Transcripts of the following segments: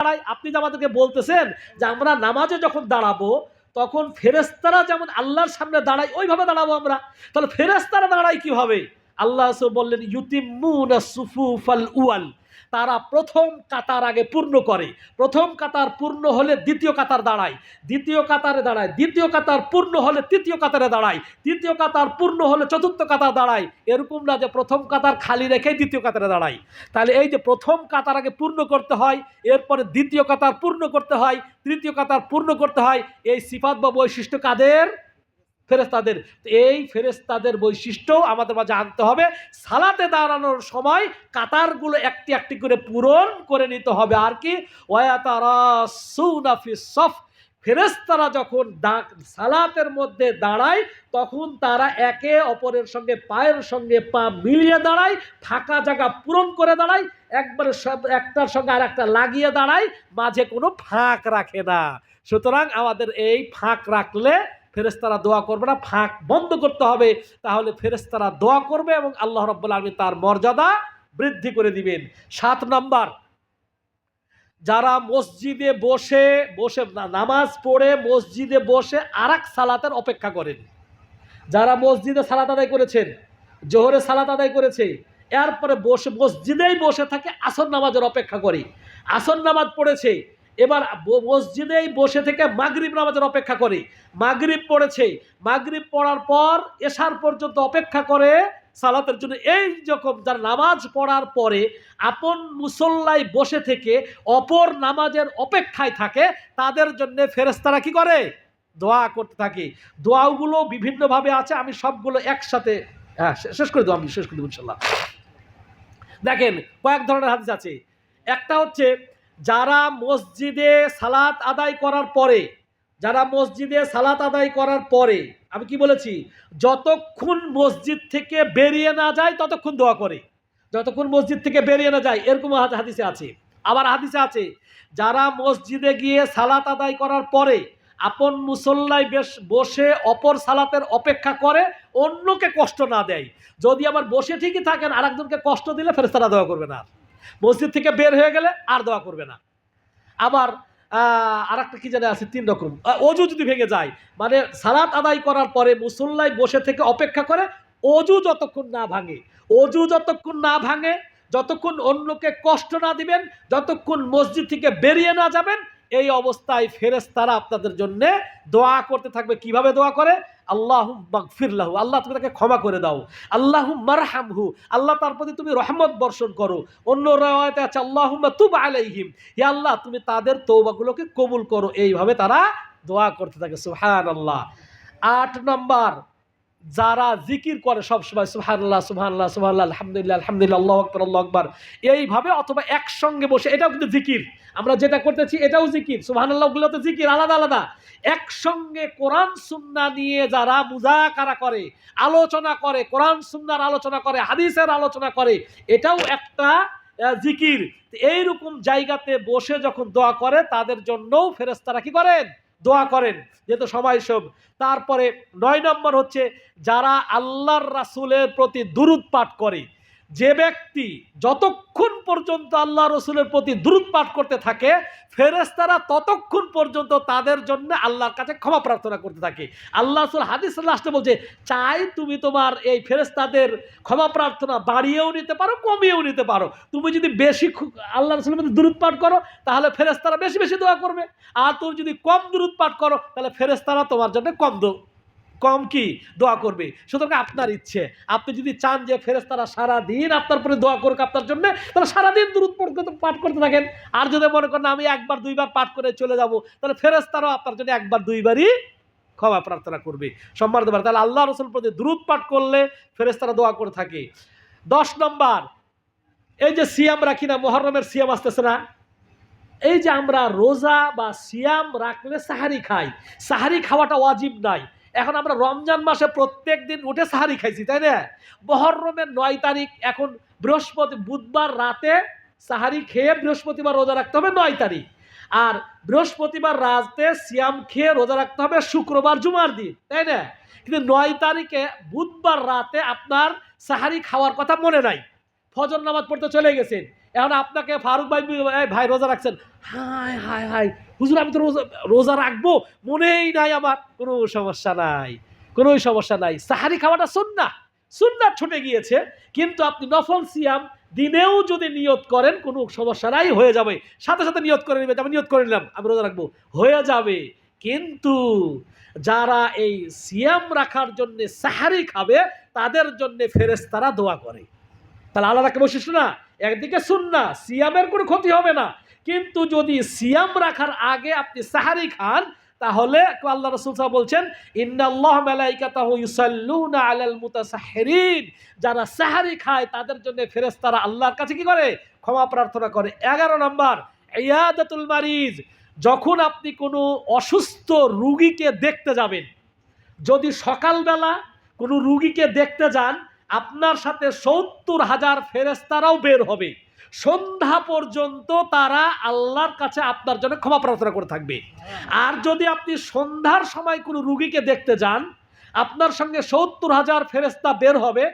দাঁড়াই, আপনি যে আমাদেরকে বলতেছেন যে আমরা নামাজে যখন দাঁড়াবো তখন ফেরেশতারা যেমন আল্লাহর সামনে দাঁড়ায় ওইভাবে দাঁড়াবো আমরা, তাহলে ফেরেশতারা দাঁড়ায় কিভাবে? আল্লাহ রাসূল বললেন ইউতিম্মুনা সুফুফাল উয়াল, তারা প্রথম কাতার আগে পূর্ণ করে, প্রথম কাতার পূর্ণ হলে দ্বিতীয় কাতার দাঁড়ায়, দ্বিতীয় কাতারে দাঁড়ায়, দ্বিতীয় কাতার পূর্ণ হলে তৃতীয় কাতারে দাঁড়ায়, তৃতীয় কাতার পূর্ণ হলে চতুর্থ কাতার দাঁড়ায়। এরকম না যে প্রথম কাতার খালি রেখে দ্বিতীয় কাতারে দাঁড়ায়। তাহলে এই যে প্রথম কাতার আগে পূর্ণ করতে হয়, এরপরে দ্বিতীয় কাতার পূর্ণ করতে হয়, তৃতীয় কাতার পূর্ণ করতে হয়, এই সিফাত বা বৈশিষ্ট্য কাদের? ফেরেশতাদের। এই ফেরেশতাদের বৈশিষ্ট্য আমাদের মাঝে আনতে হবে। সালাতে দাঁড়ানোর সময় কাতারগুলো একটি একটি করে পূরণ করে নিতে হবে। আর কি ওয়ায়াতারাসুনা ফিস সফ, ফেরেশতারা যখন সালাতের মধ্যে দাঁড়ায় তখন তারা একে অপরের সঙ্গে পায়ের সঙ্গে পা মিলিয়ে দাঁড়ায়, ফাঁকা জায়গা পূরণ করে দাঁড়ায়, একবারে সব একটার সঙ্গে আর একটা লাগিয়ে দাঁড়ায়, মাঝে কোনো ফাঁক রাখে না। সুতরাং আমাদের এই ফাঁক রাখলে ফেরেশতারা দোয়া করবে না, ফাঁক বন্ধ করতে হবে, তাহলে ফেরেশতারা দোয়া করবে এবং আল্লাহ রাব্বুল আলামিন তার মর্যাদা বৃদ্ধি করে দিবেন। 7 নাম্বার, যারা মসজিদে বসে বসে নামাজ পড়ে মসজিদে বসে আরেক সালাতের অপেক্ষা করেন, যারা মসজিদে সালাত আদায় করেছেন, জোহরে সালাত আদায় করেছে, এরপরে বসে মসজিদেই বসে থাকে আসর নামাজের অপেক্ষা করে, আসর নামাজ পড়েছে, এবার মসজিদেই বসে থেকে মাগরিব নামাজের অপেক্ষা করে, মাগরিব পড়েছে, মাগরিব পড়ার পর এশার পর্যন্ত অপেক্ষা করে সালাতের জন্য। এই যখন যারা নামাজ পড়ার পরে আপন মুসল্লায় বসে থেকে অপর নামাজের অপেক্ষায় থাকে, তাদের জন্য ফেরেশতারা কি করে? দোয়া করতে থাকে। দোয়াগুলো বিভিন্নভাবে আছে, আমি সবগুলো একসাথে শেষ করে দেবো, আমি শেষ করে দেবো ইনশাল্লাহ। দেখেন কয়েক ধরনের হাদিস আছে। একটা হচ্ছে যারা মসজিদে সালাত আদায় করার পরে, যারা মসজিদে সালাত আদায় করার পরে, আমি কি বলেছি, যতক্ষণ মসজিদ থেকে বেরিয়ে না যায় ততক্ষণ দোয়া করে, যতক্ষণ মসজিদ থেকে বেরিয়ে না যায়, এরকম হাদিসে আছে। আবার হাদিসে আছে যারা মসজিদে গিয়ে সালাত আদায় করার পরে আপন মুসল্লায় বসে অপর সালাতের অপেক্ষা করে, অন্যকে কষ্ট না দেয়। যদি আবার বসে ঠিকই থাকেন, আরেকজনকে কষ্ট দিলে ফেরেশতারা দোয়া করবে না। মসজিদ থেকে বের হয়ে গেলে আর দোয়া করবে না। আবার আর একটা কি জানে আছে, 3 রকম। অজু যদি ভেঙে যায়, মানে সালাত আদায় করার পরে মুসল্লায় বসে থেকে অপেক্ষা করে, অজু যতক্ষণ না ভাঙে, অজু যতক্ষণ না ভাঙে, যতক্ষণ অন্যকে কষ্ট না দিবেন, যতক্ষণ মসজিদ থেকে বেরিয়ে না যাবেন, এই অবস্থায় ফেরেশতারা আপনাদের জন্য দোয়া করতে থাকবে। কিভাবে দোয়া করে? আল্লাহুম্মা গফির লাহু, আল্লাহ তুমি তাকে ক্ষমা করে দাও, আল্লাহুম্মা আরহামহু, আল্লাহ তার প্রতি তুমি রহমত বর্ষণ করো। অন্য রাওয়ায়াতে আছে আল্লাহুম্মা তুব আলাইহিম, হে আল্লাহ তুমি তাদের তওবাগুলোকে কবুল করো। এইভাবে তারা দোয়া করতে থাকে। সুবহানাল্লাহ। 8 নম্বর, যারা জিকির করে সব সময় সুবহানাল্লাহ সুবহানাল্লাহ সুবহানাল্লাহ আলহামদুলিল্লাহ আলহামদুলিল্লাহ আল্লাহু আকবার আল্লাহু আকবার, এইভাবে অথবা একসঙ্গে বসে, এটাও কিন্তু জিকির, আমরা যেটা করতেছি এটাও জিকির, সুবহানাল্লাহ গুলো তো জিকির আলাদা আলাদা। একসঙ্গে কোরআন সুন্নাহ নিয়ে যারা মুযাকারা করে, আলোচনা করে, কোরআন সুন্নাহর আলোচনা করে, হাদিসের আলোচনা করে, এটাও একটা জিকির। এইরকম জায়গাতে বসে যখন দোয়া করে তাদের জন্যও ফেরেশতারা কি করেন? দোয়া করেন, যেহেতু সবাই সব। তারপরে 9 নম্বর হচ্ছে যারা আল্লাহর রাসূলের প্রতি দুরূদ পাঠ করে। যে ব্যক্তি যতক্ষণ পর্যন্ত আল্লাহ রসুলের প্রতি দুরূদ পাঠ করতে থাকে, ফেরেশতারা ততক্ষণ পর্যন্ত তাদের জন্য আল্লাহর কাছে ক্ষমা প্রার্থনা করতে থাকে। আল্লাহ রাসূল হাদিসের লাস্টে বলছে, চাই তুমি তোমার এই ফেরেশতাদের ক্ষমা প্রার্থনা বাড়িয়েও নিতে পারো, কমিয়েও নিতে পারো। তুমি যদি বেশি আল্লাহ রসুলের প্রতি দুরূদ পাঠ করো তাহলে ফেরেশতারা বেশি বেশি দোয়া করবে, আর তুমি যদি কম দুরূদ পাঠ করো তাহলে ফেরেশতারা তোমার জন্য কম কি দোয়া করবে। সুতরাং আপনার ইচ্ছে, আপনি যদি চান যে ফেরেশতারা সারাদিন আপনার উপরে দোয়া করুক আপনার জন্য, তাহলে সারাদিন দুরূদ পাঠ করতে থাকেন। আর যদি মনে করেন আমি একবার দুইবার পাঠ করে চলে যাব, তাহলে ফেরেশতারাও আপনার জন্য একবার দুইবারই ক্ষমা প্রার্থনা করবে। সম্মানিত ভাই, তাহলে আল্লাহ রাসূলের প্রতি দুরূদ পাঠ করলে ফেরেশতারা দোয়া করে থাকে। 10 নম্বর, এই যে সিয়াম রাখি না, মুহররমের সিয়াম আসতেছে না, এই যে আমরা রোজা বা সিয়াম রাখলে সাহারি খাই, সাহারি খাওয়াটা ওয়াজিব নাই। এখন আমরা রমজান মাসে প্রত্যেক দিন উঠে সাহারি খাইছি, তাই না? মুহররমের 9 তারিখ, এখন বুধবার রাতে সাহারি খেয়ে বৃহস্পতিবার রোজা রাখতে হবে 9 তারিখ, আর বৃহস্পতিবার রাতে সিয়াম খেয়ে রোজা রাখতে হবে শুক্রবার জুমার দিন, তাই না? কিন্তু 9 তারিখে বুধবার রাতে আপনার সাহারি খাওয়ার কথা মনে নাই, ফজর নামাজ পড়তে চলে গেছেন, এখন আপনাকে ফারুক ভাই, এই ভাই রোজা রাখছেন, হায় হায় হায় হুজুর আমি তো রোজা রাখবো মনেই নাই আমার, কোনো সমস্যা নাই, কোনো সমস্যা নাই। সাহারি খাওয়াটা সুন্নাহ, সুন্নাহ ছুটে গিয়েছে, কিন্তু আপনি নফল সিয়াম দিনেও যদি নিয়ত করেন কোনো সমস্যা নাই, হয়ে যাবে। সাথে সাথে নিয়ত করে নেবেন, আমি নিয়ত করে নিলাম আমি রোজা রাখবো, হয়ে যাবে। কিন্তু যারা এই সিয়াম রাখার জন্য সাহারি খাবে তাদের জন্য ফেরেশতারা দোয়া করে। তাহলে আল্লাহ রাখে বৈশিষ্ট্য না, একদিকে সুন্নাহ, সিয়ামের কোনো ক্ষতি হবে না, কিন্তু যদি সিয়াম রাখার আগে আপনি সাহারি খান তাহলে আল্লাহ রাসূল সাল্লাল্লাহু আলাইহি ওয়াসাল্লাম বলছেন ইন্নাল্লাহ মালাইকাতাহু ইউসাল্লুনা আলাল মুতাসাহহিরিন, যারা সাহারি খায় তাদের জন্য ফেরেশতারা আল্লাহর কাছে কি করে, ক্ষমা প্রার্থনা করে। 11 নম্বর ইয়াদাতুল মারিজ, যখন আপনি কোনো অসুস্থ রোগীকে দেখতে যাবেন, যদি সকালবেলা কোনো রুগীকে দেখতে যান আপনার সাথে 70,000 ফেরেশতারাও বের হবে, সন্ধ্যা পর্যন্ত তারা আল্লাহর কাছে আপনার জন্য ক্ষমা প্রার্থনা করে থাকবে। আর যদি আপনি সন্ধ্যার সময় কোনো রুগীকে দেখতে যান আপনার সঙ্গে 70,000 ফেরেশতা বের হবে,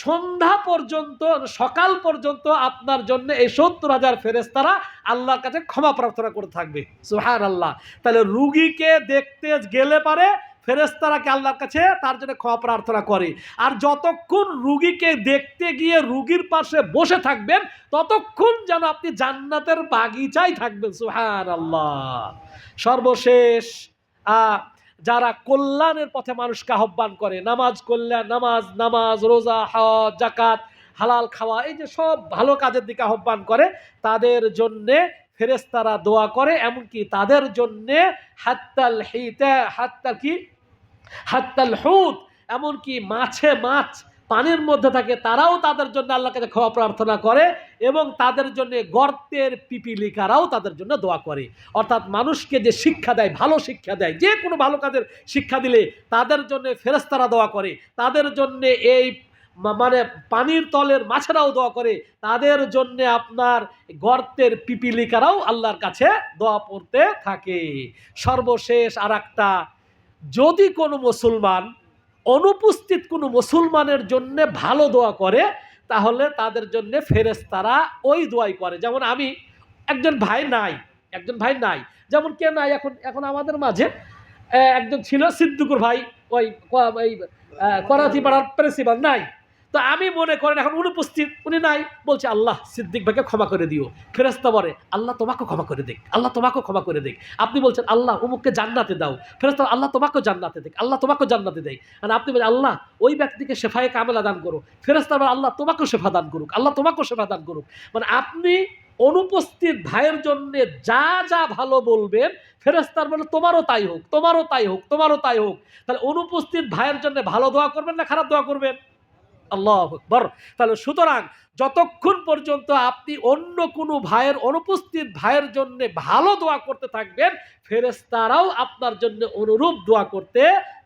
সন্ধ্যা পর্যন্ত সকাল পর্যন্ত আপনার জন্য এই 70,000 ফেরেশতারা আল্লাহর কাছে ক্ষমা প্রার্থনা করে থাকবে। সুবহানাল্লাহ। তাহলে রুগীকে দেখতে গেলে পারে ফেরেশতারাকে আল্লাহর কাছে তার জন্য ক্ষমা প্রার্থনা করে, আর যতক্ষণ রুগীকে দেখতে গিয়ে রুগীর পাশে বসে থাকবেন ততক্ষণ যেন আপনি জান্নাতের বাগিচায় থাকবেন। সুবহানাল্লাহ। সর্বশেষ যারা কল্যাণের পথে মানুষকে আহ্বান করে, নামাজ কল্যাণ, নামাজ রোজা হজ জাকাত হালাল খাওয়া, এই যে সব ভালো কাজের দিকে আহ্বান করে, তাদের জন্যে ফেরেশতারা দোয়া করে। এমনকি তাদের জন্যে হাত্তাল হুত, এমনকি মাছ পানির মধ্যে থাকে তারাও তাদের জন্য আল্লাহর কাছে ক্ষমা প্রার্থনা করে, এবং তাদের জন্য গর্তের পিপিলিকারাও তাদের জন্য দোয়া করে। অর্থাৎ মানুষকে যে শিক্ষা দেয়, ভালো শিক্ষা দেয়, যে কোনো ভালো কাজের শিক্ষা দিলে তাদের জন্য ফেরেশতারা দোয়া করে, তাদের জন্য এই মানে পানির তলের মাছেরাও দোয়া করে, তাদের জন্য আপনার গর্তের পিপিলিকারাও আল্লাহর কাছে দোয়া পড়তে থাকে। সর্বশেষ আর একটা, যদি কোনো মুসলমান অনুপস্থিত কোনো মুসলমানের জন্য ভালো দোয়া করে তাহলে তাদের জন্য ফেরেশতারা ওই দোয়াই করে। যেমন আমি একজন ভাই নাই, যেমন কে নাই এখন আমাদের মাঝে একজন ছিল সিদ্দিকুর ভাই, ওই করাচি পাড়ার প্রিন্সিপাল নাই, তো আমি মনে করেন এখন অনুপস্থিত, উনি নাই, বলছে আল্লাহ সিদ্দিক ভাইকে ক্ষমা করে দিও। ফেরেশতা বলে আল্লাহ তোমাকে ক্ষমা করে দেখ, আল্লাহ তোমাকে ক্ষমা করে দেখ। আপনি বলছেন আল্লাহ অমুককে জান্নাতে দাও, ফেরেশতা আল্লাহ তোমাকে জান্নাতে দেখ, আল্লাহ তোমাকে জান্নাতে দেয়। আর আপনি বলেন আল্লাহ ওই ব্যক্তিকে শেফায়ে কামেলা দান করো, ফেরেশতা বলে আল্লাহ তোমাকে শেফা দান করুক, আল্লাহ তোমাকে শেফা দান করুক। মানে আপনি অনুপস্থিত ভাইয়ের জন্য যা যা ভালো বলবেন ফেরেশতার বলে তোমারও তাই হোক, তোমারও তাই হোক, তোমারও তাই হোক। তাহলে অনুপস্থিত ভাইয়ের জন্য ভালো দোয়া করবেন না খারাপ দোয়া করবেন? আল্লাহু আকবার। তাহলে সুতরাং যতক্ষণ পর্যন্ত আপনি অন্য কোনো ভাইয়ের অনুপস্থিত ভাইয়ের জন্য ভালো দোয়া করতে থাকবেন ফেরেশতারাও আপনার জন্য অনুরূপ দোয়া করতে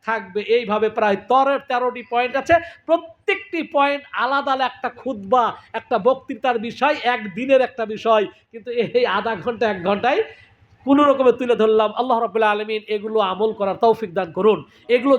থাকবে। এইভাবে প্রায় 13টি পয়েন্ট আছে, প্রত্যেকটি পয়েন্ট আলাদা একটা খুতবা, একটা বক্তৃতার বিষয়, একদিনের একটা বিষয়, কিন্তু এই আধা ঘন্টা 1 ঘন্টায় কোনো রকমে তুলে ধরলাম। আল্লাহ রাব্বুল আলামিন এগুলো আমল করার তৌফিক দান করুন। এগুলো